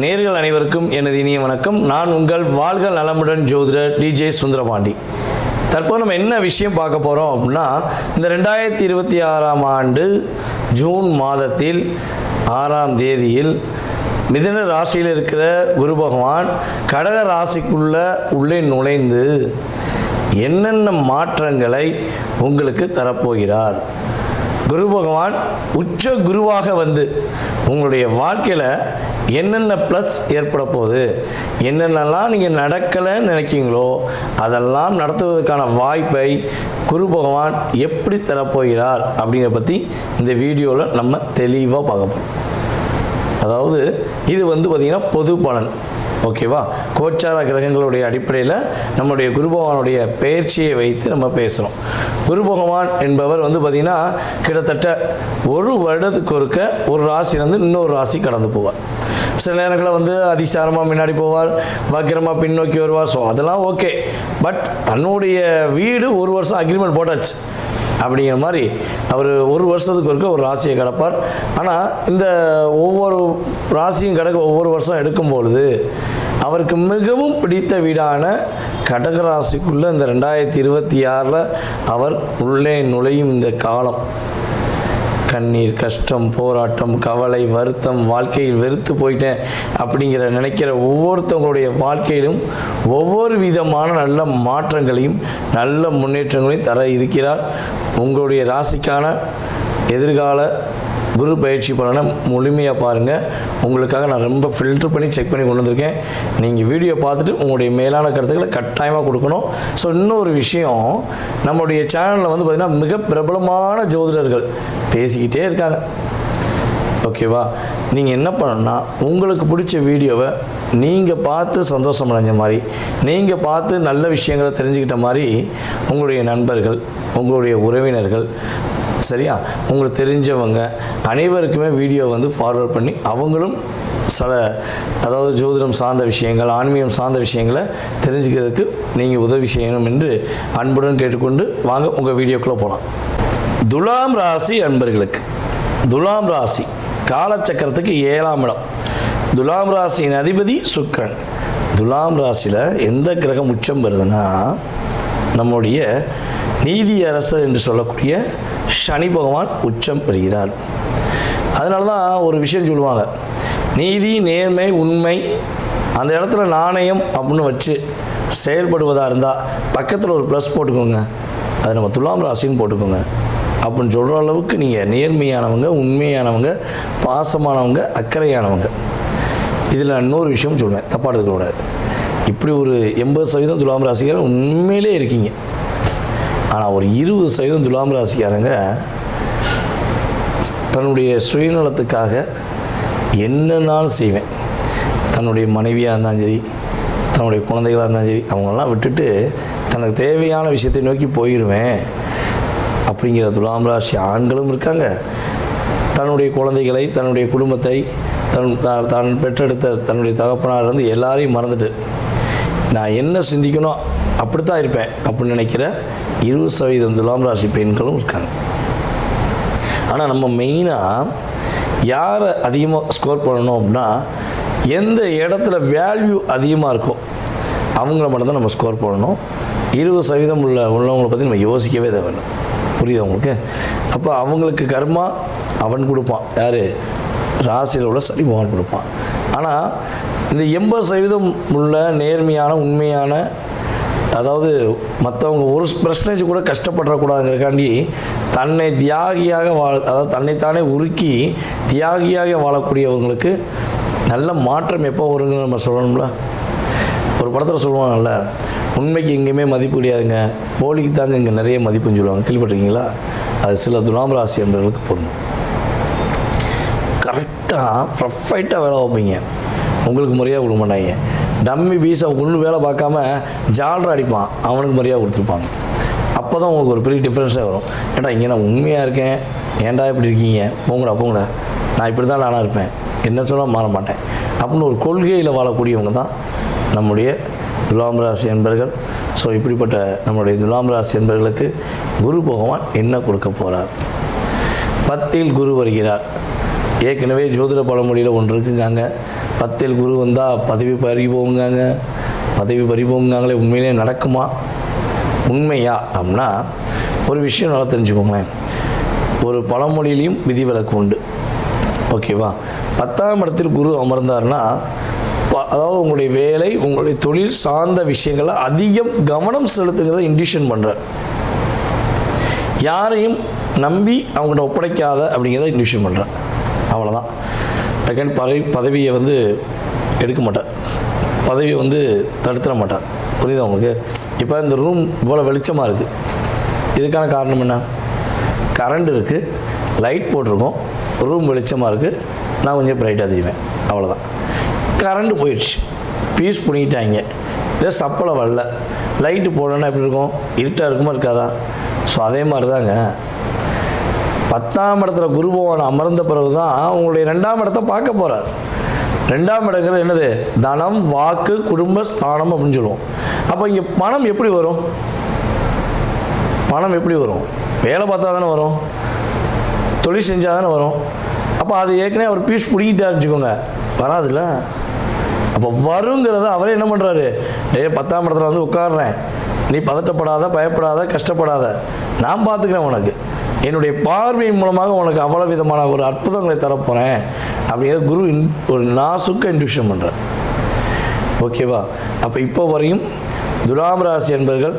நேர்கள் அனைவருக்கும் எனது இனிய வணக்கம். நான் உங்கள் வாழ்க நலமுடன் ஜோதிடர் டிஜே சுந்தரபாண்டி. தற்போது நம்ம என்ன விஷயம் பார்க்க போகிறோம் அப்படின்னா, இந்த 2026ஆம் ஆண்டு ஜூன் மாதத்தில் 6ஆம் தேதியில் மிதுன ராசியில் இருக்கிற குரு பகவான் கடக ராசிக்குள்ளே நுழைந்து என்னென்ன மாற்றங்களை உங்களுக்கு தரப்போகிறார். குரு பகவான் உச்ச குருவாக வந்து உங்களுடைய வாழ்க்கையில் என்னென்ன ப்ளஸ் ஏற்பட போகுது, என்னென்னலாம் நீங்கள் நடக்கலைன்னு நினைக்கிங்களோ அதெல்லாம் நடத்துவதற்கான வாய்ப்பை குரு பகவான் எப்படி தரப்போகிறார் அப்படிங்கிறத பற்றி இந்த வீடியோவில் நம்ம தெளிவாக பார்க்க போகிறோம். அதாவது இது பார்த்திங்கன்னா பொது பலன், ஓகேவா? கோச்சார கிரகங்களுடைய அடிப்படையில் நம்முடைய குரு பகவானுடைய பெயர்ச்சியை வைத்து நம்ம பேசுகிறோம். குரு பகவான் என்பவர் பார்த்திங்கன்னா கிட்டத்தட்ட ஒரு வருடத்துக்கு ஒருக்க ஒரு ராசியிலேருந்து இன்னொரு ராசி கடந்து போவார். சில நேரங்களில் அதிசாரமாக முன்னாடி போவார், வக்கிரமாக பின்னோக்கி வருவார். ஸோ அதெல்லாம் ஓகே. பட் தன்னுடைய வீடு ஒரு வருஷம் அக்ரிமெண்ட் போட்டாச்சு அப்படிங்கிற மாதிரி அவர் ஒரு வருஷத்துக்கு ஒருக்க ஒரு ராசியை கிடப்பார். ஆனால் இந்த ஒவ்வொரு ராசியும் கிடக்க ஒவ்வொரு வருஷம் எடுக்கும்பொழுது அவருக்கு மிகவும் பிடித்த வீடான கடகராசிக்குள்ளே இந்த 2026 அவர் உள்ளே நுழையும் இந்த காலம் கண்ணீர், கஷ்டம், போராட்டம், கவலை, வருத்தம், வாழ்க்கையில் வெறுத்து போயிட்டேன் அப்படிங்கிற நினைக்கிற ஒவ்வொருத்தவங்களுடைய வாழ்க்கையிலும் ஒவ்வொரு விதமான நல்ல மாற்றங்களையும் நல்ல முன்னேற்றங்களையும் தர இருக்கிறார். உங்களுடைய ராசிக்கான எதிர்கால குரு பயிற்சி பலனை முழுமையாக பாருங்கள். உங்களுக்காக நான் ரொம்ப ஃபில்டர் பண்ணி செக் பண்ணி கொண்டு வந்திருக்கேன். நீங்கள் வீடியோ பார்த்துட்டு உங்களுடைய மேலான கருத்துக்களை கட்டாயமாக கொடுக்கணும். ஸோ இன்னொரு விஷயம், நம்மளுடைய சேனலில் பார்த்திங்கன்னா மிக பிரபலமான ஜோதிடர்கள் பேசிக்கிட்டே இருக்காங்க, ஓகேவா? நீங்கள் என்ன பண்ணணும்னா, உங்களுக்கு பிடிச்ச வீடியோவை நீங்கள் பார்த்து சந்தோஷம் அடைஞ்ச மாதிரி, நீங்கள் பார்த்து நல்ல விஷயங்களை தெரிஞ்சுக்கிட்ட மாதிரி உங்களுடைய நண்பர்கள், உங்களுடைய உறவினர்கள், சரியா, உங்களுக்கு தெரிஞ்சவங்க அனைவருக்குமே வீடியோ ஃபார்வர்ட் பண்ணி அவங்களும் அதாவது ஜோதிடம் சார்ந்த விஷயங்கள், ஆன்மீகம் சார்ந்த விஷயங்களை தெரிஞ்சுக்கிறதுக்கு நீங்கள் உதவி செய்யணும் என்று அன்புடன் கேட்டுக்கொண்டு வாங்க உங்கள் வீடியோக்குள்ளே போகலாம். துலாம் ராசி அன்பர்களுக்கு, துலாம் ராசி காலச்சக்கரத்துக்கு 7ஆம் இடம். துலாம் ராசியின் அதிபதி சுக்கிரன். துலாம் ராசியில் எந்த கிரகம் உச்சம் வருதுன்னா, நம்முடைய நீதி அரசர் என்று சொல்லக்கூடிய சனி பகவான் உச்சம் பெறுகிறார். அதனால தான் ஒரு விஷயம் சொல்லுவாங்க, நீதி, நேர்மை, உண்மை அந்த இடத்துல நாணயம் அப்படின்னு வச்சு செயல்படுவதாக இருந்தால் பக்கத்தில் ஒரு ப்ளஸ் போட்டுக்கோங்க, அது நம்ம துலாம் ராசின்னு போட்டுக்கோங்க அப்படின்னு சொல்கிற அளவுக்கு நீங்கள் நேர்மையானவங்க, உண்மையானவங்க, பாசமானவங்க, அக்கறையானவங்க. இதில் நான் இன்னொரு விஷயம் சொல்லுவேன், தப்பாக எடுக்கக்கூடாது. இப்படி ஒரு 80% துலாம் ராசிக்காரர் உண்மையிலே இருக்கீங்க. ஆனால் ஒரு 20% துலாம் ராசிக்காரங்க தன்னுடைய சுயநலத்துக்காக என்னன்னாலும் செய்வேன், தன்னுடைய மனைவியாக இருந்தாலும் சரி, தன்னுடைய குழந்தைகளாக இருந்தாலும் சரி, அவங்களெல்லாம் விட்டுட்டு தனக்கு தேவையான விஷயத்தை நோக்கி போயிடுவேன் அப்படிங்கிற துலாம் ராசி ஆண்களும் இருக்காங்க. தன்னுடைய குழந்தைகளை, தன்னுடைய குடும்பத்தை, தான் பெற்றெடுத்த தன்னுடைய தகப்பனார் எல்லாரையும் மறந்துட்டு நான் என்ன சிந்திக்கணும் அப்படித்தான் இருப்பேன் அப்படின்னு நினைக்கிற 20% துலாம் ராசி பெண்களும் இருக்காங்க. ஆனால் நம்ம மெயினாக யாரை அதிகமாக ஸ்கோர் பண்ணணும் அப்படின்னா, எந்த இடத்துல வேல்யூ அதிகமாக இருக்கோ அவங்கள மட்டும்தான் நம்ம ஸ்கோர் பண்ணணும். 20% உள்ளவங்களை பற்றி நம்ம யோசிக்கவே தேவையில்லை. புரியுது உங்களுக்கு? அப்போ அவங்களுக்கு கர்மா அவன் கொடுப்பான், யார்? ராசியில் உள்ள சனி பகவான் கொடுப்பான். ஆனால் இந்த 80% உள்ள நேர்மையான, உண்மையான, அதாவது மற்றவங்க ஒரு % கூட கஷ்டப்படக்கூடாதுங்கிறக்காண்டி தன்னை தியாகியாக அதாவது தன்னைத்தானே உருக்கி தியாகியாக வாழக்கூடியவங்களுக்கு நல்ல மாற்றம் எப்போ வருங்கன்னு நம்ம சொல்லணும்ல. ஒரு படத்தில் சொல்லுவாங்கல்ல, உண்மைக்கு எங்கேயுமே மதிப்பு கிடையாதுங்க, போலிக்கு தாங்க இங்கே நிறைய மதிப்புன்னு சொல்லுவாங்க, கேள்விப்பட்டிருக்கீங்களா? அது சில துலாம் ராசி என்பவர்களுக்கு பொருந்தும். கரெக்டாக ப்ரொஃபைட்டாக வேலை வைப்பீங்க, உங்களுக்கு முறையாக கொடுக்க மாட்டாங்க. டம்மி பீஸை ஒன்று வேலை பார்க்காம ஜால்ரா அடிப்பான், அவனுக்கு மரியாதை கொடுத்துருப்பாங்க. அப்போ தான் உங்களுக்கு ஒரு பெரிய டிஃப்ரென்ஸாக வரும். ஏன்டா இங்கே நான் உண்மையாக இருக்கேன், ஏன்டா இப்படி இருக்கீங்க, போங்கடா, நான் இப்படி தான் நானாக இருப்பேன், என்ன சொன்னால் மாற மாட்டேன் அப்படின்னு ஒரு கொள்கையில் வாழக்கூடியவங்க தான் நம்முடைய துலாம் ராசி என்பர்கள். ஸோ இப்படிப்பட்ட நம்முடைய துலாம் ராசி என்பர்களுக்கு குரு பகவான் என்ன கொடுக்க போகிறார்? 10ல் குரு வருகிறார். ஏற்கனவே ஜோதிட பழமொழியில் ஒன்று இருக்குங்க, 10ல் குரு வந்தால் பதவி பறி போங்காங்களே உண்மையிலே நடக்குமா? உண்மையா அப்படின்னா ஒரு விஷயம் நல்லா தெரிஞ்சுக்கோங்களேன். ஒரு பழமொழியிலையும் விதிவிலக்கு உண்டு. ஓகேவா? 10ஆம் இடத்தில் குரு அமர்ந்தார்னா, அதாவது உங்களுடைய வேலை, உங்களுடைய தொழில் சார்ந்த விஷயங்களை அதிகம் கவனம் செலுத்துங்கிறத இண்டிஷன் பண்ணுற, யாரையும் நம்பி அவங்கள்ட்ட ஒப்படைக்காத அப்படிங்கிறத இண்டிஷன் பண்ணுறேன். அவ்வளோதான். செகண்ட் பதவியை எடுக்க மாட்டார், பதவியை தடுத்துட மாட்டார். புரியுதா உங்களுக்கு? இப்போ இந்த ரூம் இவ்வளோ வெளிச்சமாக இருக்குது, இதுக்கான காரணம் என்ன? கரண்ட் இருக்குது, லைட் போட்டிருக்கோம், ரூம் வெளிச்சமாக இருக்குது, நான் கொஞ்சம் பிரைட்டாக தெரிவேன், அவ்வளோதான். கரண்ட் போயிடுச்சு, பீஸ் பண்ணிட்டாங்க, இல்லை சப்பளை வரல, லைட்டு போடலன்னா எப்படி இருக்கும்? இருட்டாக இருக்குமா இருக்காதா? ஸோ அதே மாதிரி தாங்க 10ஆம் இடத்துல குரு பகவான் அமர்ந்த பிறகு தான் உங்களுடைய 2ஆம் இடத்தை பார்க்க போகிறார். 2ஆம் இடங்கிறது என்னது? தனம், வாக்கு, குடும்ப ஸ்தானம் அப்படின்னு சொல்லுவோம். அப்போ இங்கே பணம் எப்படி வரும்? பணம் எப்படி வரும்? வேலை பார்த்தா தானே வரும், தொழில் செஞ்சால் தானே வரும். அப்போ அது ஏற்கனவே அவர் பீஸ் பிடிக்கிட்டாருன்னு வச்சுக்கோங்க, வராதுல்ல. அப்போ வருங்கிறத அவரே என்ன பண்ணுறாரு? 10ஆம் இடத்துல உட்காடுறேன், நீ பதட்டப்படாத, பயப்படாத, கஷ்டப்படாத, நான் பார்த்துக்கிறேன், உனக்கு என்னுடைய பார்வையின் மூலமாக உனக்கு அவ்வளோ விதமான ஒரு அற்புதங்களை தரப்போகிறேன் அப்படிங்கிற குரு ஒரு நாசுக்க இன்ட்யூஷன் பண்ணுறார். ஓகேவா? அப்போ இப்போ வரையும் துலாம் ராசி என்பர்கள்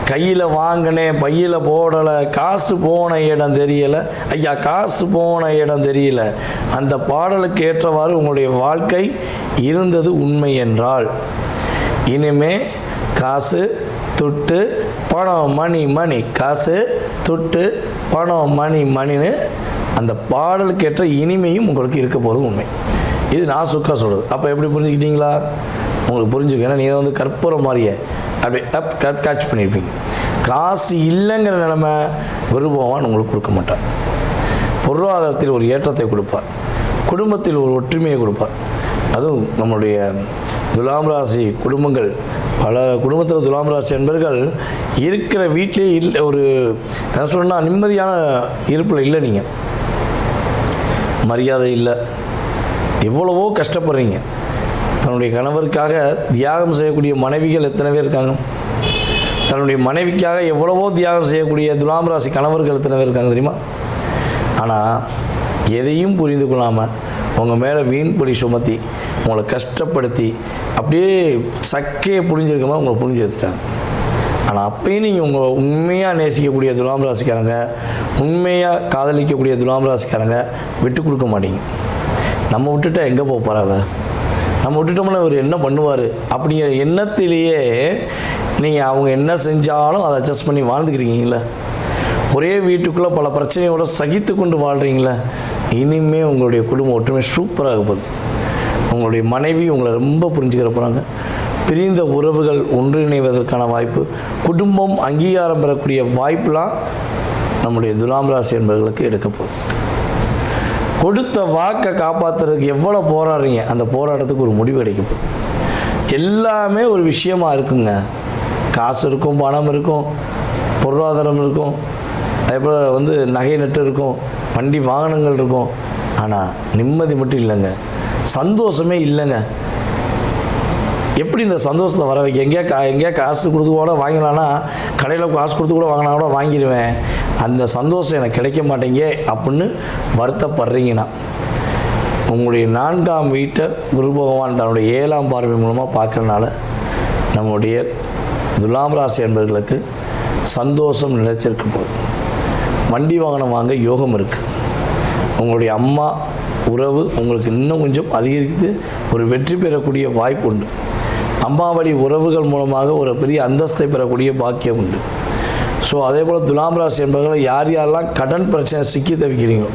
கையில் வாங்கினேன், பையில் போடலை, காசு போன இடம் தெரியலை, ஐயா காசு போன இடம் தெரியல, அந்த பாடலுக்கு ஏற்றவாறு உங்களுடைய வாழ்க்கை இருந்தது உண்மை என்றால், இனிமே காசு துட்டு பணம் மணி, காசு துட்டு பணம் மணின்னு அந்த பாடலுக்கு ஏற்ற இனிமையும் உங்களுக்கு இருக்க போகிறது உண்மை. இது நான் சுக்கா சொல்கிறது. அப்போ எப்படி புரிஞ்சுக்கிட்டீங்களா? உங்களுக்கு புரிஞ்சுக்க. ஏன்னா நீங்கள் கற்பூரம் மாதிரியே அப்படியே கேட்ச் பண்ணியிருப்பீங்க. காசு இல்லைங்கிற நிலைமை குரு பகவான் உங்களுக்கு கொடுக்க மாட்டார். பொருளாதாரத்தில் ஒரு ஏற்றத்தை கொடுப்பார், குடும்பத்தில் ஒரு ஒற்றுமையை கொடுப்பார். அதுவும் நம்மளுடைய துலாம் ராசி குடும்பங்கள், பல குடும்பத்தில் துலாம் ராசி என்பர்கள் இருக்கிற வீட்டிலே இல்லை, ஒரு என்ன சொன்னால் நிம்மதியான இருப்பில் இல்லை. நீங்கள் மரியாதை இல்லை, எவ்வளவோ கஷ்டப்படுறீங்க. தன்னுடைய கணவருக்காக தியாகம் செய்யக்கூடிய மனைவிகள் எத்தனை பேர் இருக்காங்க? தன்னுடைய மனைவிக்காக எவ்வளவோ தியாகம் செய்யக்கூடிய துலாம் ராசி கணவர்கள் எத்தனை பேர் இருக்காங்க தெரியுமா? ஆனால் எதையும் புரிந்து கொள்ளாமல் உங்கள் மேலே வீண் பழி சுமத்தி உங்களை கஷ்டப்படுத்தி அப்படியே சக்கையை புரிஞ்சிருக்கமா உங்களை புரிஞ்சு எடுத்துட்டாங்க. ஆனால் அப்பயும் நீங்கள் உங்கள் உண்மையாக நேசிக்கக்கூடிய துலாம் ராசிக்காரங்க, உண்மையாக காதலிக்கக்கூடிய துலாம் ராசிக்காரங்க விட்டு கொடுக்க மாட்டீங்க. நம்ம விட்டுட்டா எங்கே போக போகிறாவ, நம்ம விட்டுட்டோம்னா இவர் என்ன பண்ணுவார் அப்படிங்கிற எண்ணத்திலேயே நீங்கள் அவங்க என்ன செஞ்சாலும் அதை அட்ஜஸ்ட் பண்ணி வாழ்ந்துக்கிறீங்களே. ஒரே வீட்டுக்குள்ளே பல பிரச்சனையோட சகித்து கொண்டு வாழ்கிறீங்களே. இனிமேல் உங்களுடைய குடும்ப ஒற்றுமை சூப்பராக போகுது. உங்களுடைய மனைவி உங்களை ரொம்ப புரிஞ்சுக்கிற போகிறாங்க. பிரிந்த உறவுகள் ஒன்றிணைவதற்கான வாய்ப்பு, குடும்பம் அங்கீகாரம் பெறக்கூடிய வாய்ப்பெலாம் நம்முடைய துலாம் ராசி என்பவர்களுக்கு எடுக்க போகுது. கொடுத்த வாக்கை காப்பாற்றுறதுக்கு எவ்வளோ போராடுறீங்க, அந்த போராட்டத்துக்கு ஒரு முடிவு கிடைக்க போகுது. எல்லாமே ஒரு விஷயமா இருக்குங்க. காசு இருக்கும், பணம் இருக்கும், பொருளாதாரம் இருக்கும், அதேபோல் நகை நட்டு இருக்கும், வண்டி வாகனங்கள் இருக்கும். ஆனால் நிம்மதி மட்டும் இல்லைங்க, சந்தோஷமே இல்லைங்க. எப்படி இந்த சந்தோஷத்தை வர வைக்க? எங்கேயா காசு கொடுத்து கூட வாங்கலான்னா, கடையில் காசு கொடுத்து கூட வாங்கினா கூட வாங்கிடுவேன், அந்த சந்தோஷம் எனக்கு கிடைக்க மாட்டேங்க அப்படின்னு வருத்தப்படுறீங்கன்னா, உங்களுடைய 4ஆம் வீட்டை குரு பகவான் தன்னுடைய 7ஆம் பார்வை மூலமாக பார்க்குறனால நம்முடைய துலாம் ராசி என்பவர்களுக்கு சந்தோஷம் நிலைச்சிருக்க போகுது. வண்டி வாகனம் வாங்க யோகம் இருக்குது. உங்களுடைய அம்மா உறவு உங்களுக்கு இன்னும் கொஞ்சம் அதிகரித்து ஒரு வெற்றி பெறக்கூடிய வாய்ப்பு உண்டு. அம்மா வழி உறவுகள் மூலமாக ஒரு பெரிய அந்தஸ்தை பெறக்கூடிய பாக்கியம் உண்டு. ஸோ அதே போல் துலாம் ராசி என்பவர்களை யார் யாரெல்லாம் கடன் பிரச்சனை சிக்கி தவிக்கிறீங்களோ,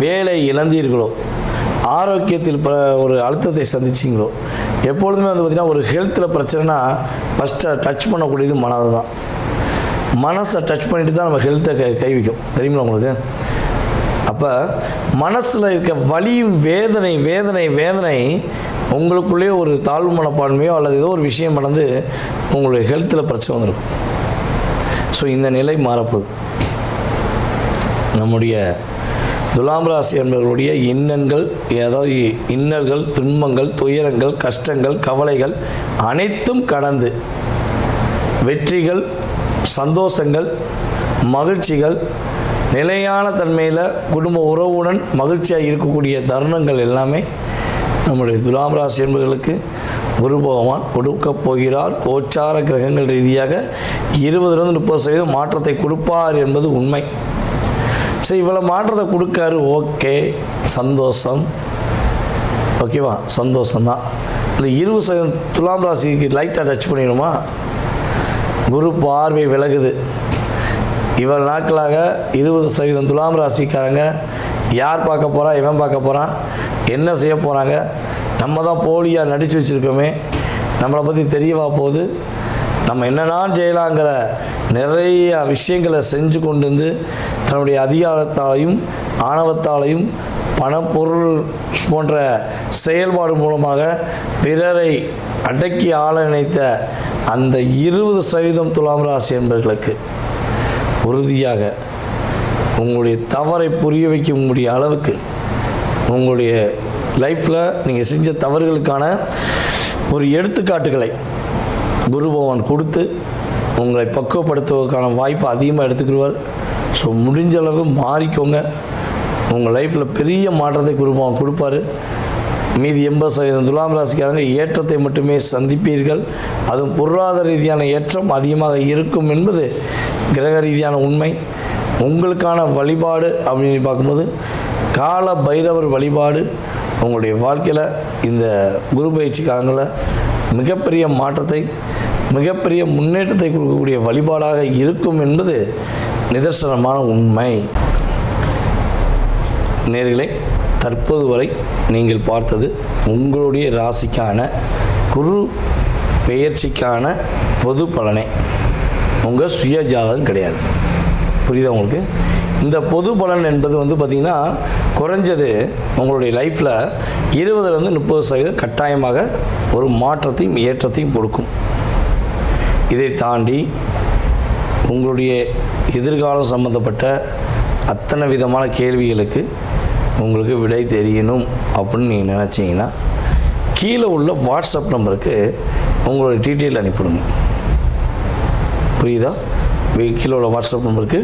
வேலை இழந்தீர்களோ, ஆரோக்கியத்தில் ஒரு அழுத்தத்தை சந்திச்சிங்களோ, எப்பொழுதுமே பார்த்திங்கன்னா ஒரு ஹெல்த்தில் பிரச்சனைனா ஃபஸ்ட்டு டச் பண்ணக்கூடியது மனதை தான். மனசை டச் பண்ணிட்டு தான் நம்ம ஹெல்த்தை கை வைக்கும், தெரியுங்களா உங்களுக்கு? அப்போ மனசில் இருக்க வலியும் வேதனை வேதனை வேதனை உங்களுக்குள்ளேயே ஒரு தாழ்வு மனப்பான்மையோ அல்லது ஏதோ ஒரு விஷயம் நடந்து உங்களுடைய ஹெல்த்தில் பிரச்சனை வந்திருக்கும். ஸோ இந்த நிலை மாறப்போகுது. நம்முடைய துலாம் ராசி என்பவர்களுடைய இன்னல்கள், துன்பங்கள், துயரங்கள், கஷ்டங்கள், கவலைகள் அனைத்தும் கடந்து வெற்றிகள், சந்தோஷங்கள், மகிழ்ச்சிகள், நிலையான தன்மையில் குடும்ப உறவுடன் மகிழ்ச்சியாக இருக்கக்கூடிய தருணங்கள் எல்லாமே நம்முடைய துலாம் ராசி என்பவர்களுக்கு குரு பகவான் கொடுக்கப் போகிறார். கோச்சார கிரகங்கள் ரீதியாக 20-30% மாற்றத்தை கொடுப்பார் என்பது உண்மை. சரி, இவ்வளோ மாற்றத்தை கொடுக்காரு, ஓகே, சந்தோஷம், ஓகேவா, சந்தோஷம்தான். இந்த 20% துலாம் ராசிக்கு லைட்டாக டச் பண்ணிடுமா? குரு பார்வை விலகுது. இவ்வளோ நாட்களாக 20% துலாம் ராசிக்காரங்க யார் பார்க்க போகிறா, இவன் பார்க்க போகிறான், என்ன செய்ய போகிறாங்க, நம்ம தான் போலியாக நடித்து வச்சுருக்கோமே, நம்மளை பற்றி தெரியவா போகுது, நம்ம என்னெல்லாம் செய்யலாங்கிற நிறைய விஷயங்களை செஞ்சு கொண்டு வந்து தன்னுடைய அதிகாரத்தாலையும் ஆணவத்தாலையும் பணப்பொருள் போன்ற செயல்பாடு மூலமாக பிறரை அடக்கி ஆள நினைத்த அந்த 20% துலாம் ராசி என்பவர்களுக்கு உறுதியாக உங்களுடைய தவறை புரிய வைக்க முடிய அளவுக்கு உங்களுடைய லைஃப்பில் நீங்கள் செஞ்ச தவறுகளுக்கான ஒரு எடுத்துக்காட்டுகளை குரு பகவான் கொடுத்து உங்களை பக்குவப்படுத்துவதற்கான வாய்ப்பை அதிகமாக எடுத்துக்கிடுவார். ஸோ முடிஞ்ச அளவு மாறிக்கோங்க. உங்கள் லைஃப்பில் பெரிய மாற்றத்தை குரு பகவான் கொடுப்பார். மீதி 80% துலாம் ராசிக்காரங்க ஏற்றத்தை மட்டுமே சந்திப்பீர்கள். அதுவும் பொருளாதார ரீதியான ஏற்றம் அதிகமாக இருக்கும் என்பது கிரக ரீதியான உண்மை. உங்களுக்கான வழிபாடு அப்படின்னு பார்க்கும்போது கால பைரவர் வழிபாடு உங்களுடைய வாழ்க்கையில் இந்த குரு பயிற்சி காலங்களில் மிகப்பெரிய மாற்றத்தை, மிகப்பெரிய முன்னேற்றத்தை கொடுக்கக்கூடிய வழிபாடாக இருக்கும் என்பது நிதர்சனமான உண்மை. நேயர்களே, தற்போது வரை நீங்கள் பார்த்தது உங்களுடைய ராசிக்கான குரு பெயர்ச்சிக்கான பொது பலனே, உங்கள் சுய ஜாதகம் கிடையாது. புரியுதா உங்களுக்கு? இந்த பொது பலன் என்பது பார்த்திங்கன்னா குறைஞ்சது உங்களுடைய லைஃப்பில் 20-30% கட்டாயமாக ஒரு மாற்றத்தையும் ஏற்றத்தையும் கொடுக்கும். இதை தாண்டி உங்களுடைய எதிர்காலம் சம்பந்தப்பட்ட அத்தனை விதமான கேள்விகளுக்கு உங்களுக்கு விடை தெரியணும் அப்படின்னு நீங்கள் நினச்சிங்கன்னா கீழே உள்ள வாட்ஸ்அப் நம்பருக்கு உங்களுடைய டீட்டெயில் அனுப்பிவிடுங்க. புரியுதா? கீழே உள்ள வாட்ஸ்அப் நம்பருக்கு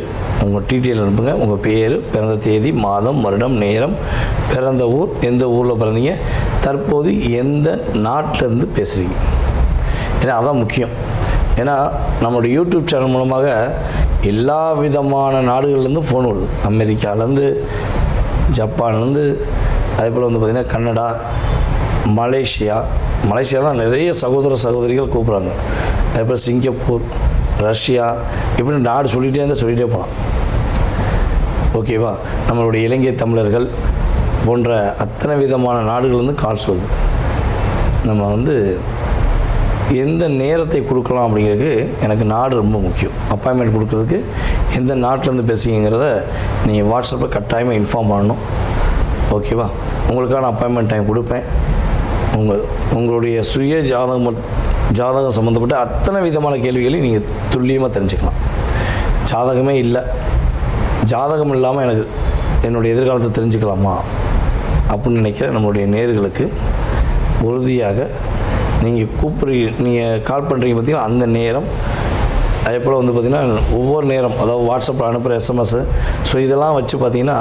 உங்கள் டீட்டெயில் அனுப்புங்க. உங்கள் பேர், பிறந்த தேதி, மாதம், வருடம், நேரம், பிறந்த ஊர், எந்த ஊரில் பிறந்தீங்க, தற்போது எந்த நாட்டிலேருந்து பேசுகிறீங்க. ஏன்னா அதான் முக்கியம். ஏன்னா நம்மளுடைய யூடியூப் சேனல் மூலமாக எல்லா விதமான நாடுகள்லேருந்தும் ஃபோன் வருது. அமெரிக்காவிலேருந்து, ஜப்பான்லேருந்து, அதே போல் பார்த்திங்கன்னா கனடா, மலேசியாலாம் நிறைய சகோதரிகள் கூப்பிட்றாங்க. அதே போல் சிங்கப்பூர், ரஷ்யா, இப்படி நாடு சொல்லிகிட்டே போகலாம். ஓகேவா? நம்மளுடைய இலங்கை தமிழர்கள் போன்ற அத்தனை விதமான நாடுகள்லேருந்து கால்ஸ் வருது. நம்ம எந்த நேரத்தை கொடுக்கலாம் அப்படிங்கிறதுக்கு எனக்கு நாடு ரொம்ப முக்கியம். அப்பாயின்மெண்ட் கொடுக்குறதுக்கு எந்த நாட்டிலேருந்து பேசுகிறீங்கிறத நீங்கள் வாட்ஸ்அப்பில் கட்டாயமாக இன்ஃபார்ம் பண்ணணும். ஓகேவா? உங்களுக்கான அப்பாயின்மெண்ட் டைம் கொடுப்பேன். உங்களுடைய சுய ஜாதகம் சம்மந்தப்பட்ட அத்தனை விதமான கேள்விகளையும் நீங்கள் துல்லியமாக தெரிஞ்சுக்கலாம். ஜாதகமே இல்லை, ஜாதகம் இல்லாமல் எனக்கு என்னுடைய எதிர்காலத்தை தெரிஞ்சுக்கலாமா அப்படின்னு நினைக்கிற நம்மளுடைய நேயர்களுக்கு உறுதியாக நீங்கள் கால் பண்ணுறீங்க பார்த்தீங்கன்னா அந்த நேரம், அதே போல் பார்த்திங்கன்னா ஒவ்வொரு நேரம், அதாவது வாட்ஸ்அப்பில் அனுப்புகிற எஸ்எம்எஸ்ஸு, ஸோ இதெல்லாம் வச்சு பார்த்திங்கன்னா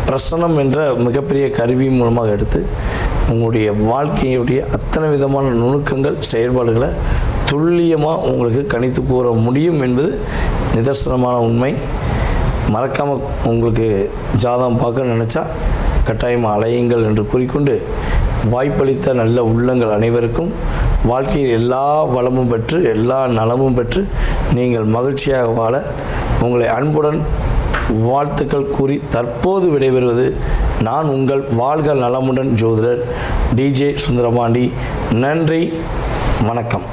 பிரசனம் என்ற மிகப்பெரிய கருவி மூலமாக எடுத்து உங்களுடைய வாழ்க்கையுடைய அத்தனை விதமான நுணுக்கங்கள், செயல்பாடுகளை துல்லியமாக உங்களுக்கு கணித்து கூற முடியும் என்பது நிதர்சனமான உண்மை. மறக்காமல் உங்களுக்கு ஜாதகம் பார்க்க நினச்சா கட்டாயமாக அலையுங்கள் என்று கூறிக்கொண்டு, வாய்ப்பளித்த நல்ல உள்ளங்கள் அனைவருக்கும் வாழ்க்கையில் எல்லா வளமும் பெற்று எல்லா நலமும் பெற்று நீங்கள் மகிழ்ச்சியாக வாழ உங்களை அன்புடன் வாழ்த்துக்கள் கூறி தற்போது விடைபெறுவது நான் உங்கள் வாழ்க நலமுடன் ஜோதிடர் டிஜே சுந்தரபாண்டி. நன்றி, வணக்கம்.